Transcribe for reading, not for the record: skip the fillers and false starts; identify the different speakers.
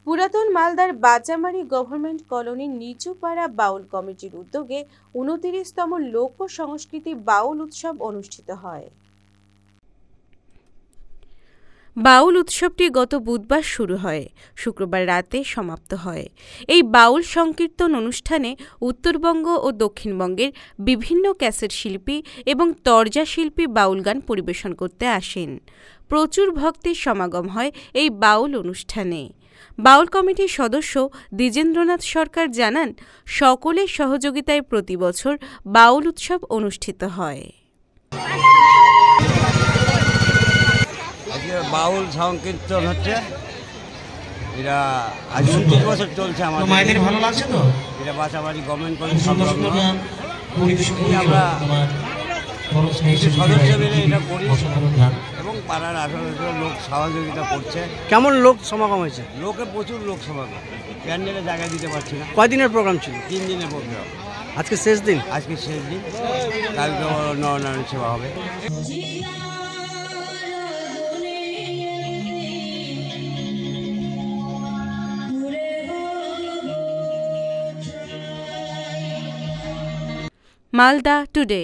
Speaker 1: পুরাতন মালদার বাচামারি গভর্নমেন্ট কলোনির নিচুপাড়া বাউল কমিটির উদ্যোগে ২৯তম লোক সংস্কৃতি বাউল উৎসব অনুষ্ঠিত হয়। বাউল উৎসবটি গত বুধবার শুরু হয়, শুক্রবার রাতে সমাপ্ত হয়। এই বাউল সংকীর্তন অনুষ্ঠানে উত্তরবঙ্গ ও দক্ষিণবঙ্গের বিভিন্ন ক্যাসেট শিল্পী এবং তরজা শিল্পী বাউল গান পরিবেশন করতে আসেন। প্রচুর ভক্তের সমাগম হয় এই বাউল অনুষ্ঠানে। বাউল কমিটির সদস্য দ্বিজেন্দ্রনাথ সরকার জানান, সকলের সহযোগিতায় প্রতি বছর বাউল উৎসব অনুষ্ঠিত হয়।
Speaker 2: বাউল সংকীর্তন হচ্ছে, এটা আজ ২৯ বছর চলছে আমাদের।
Speaker 3: মায়েদের ভালো লাগছে তো?
Speaker 2: এটা বাচাবাড়ি গভর্নমেন্ট কলেজ সংলগ্ন।
Speaker 3: আমরা
Speaker 2: সদস্য মিলে এটা করি এবং পাড়ার ১৮ লোক সহযোগিতা করছে।
Speaker 4: কেমন লোক সমাগম হয়েছে?
Speaker 2: লোকে প্রচুর লোক সমাগম, প্যান্ডেলে জায়গা দিতে পারছি না।
Speaker 4: কয়দিনের প্রোগ্রাম ছিল?
Speaker 2: ৩ দিনের প্রোগ্রাম।
Speaker 4: আজকে শেষ দিন?
Speaker 2: আজকে শেষ দিন, কালকে নরনারায়ণ সেবা হবে।
Speaker 1: মালদা টুডে।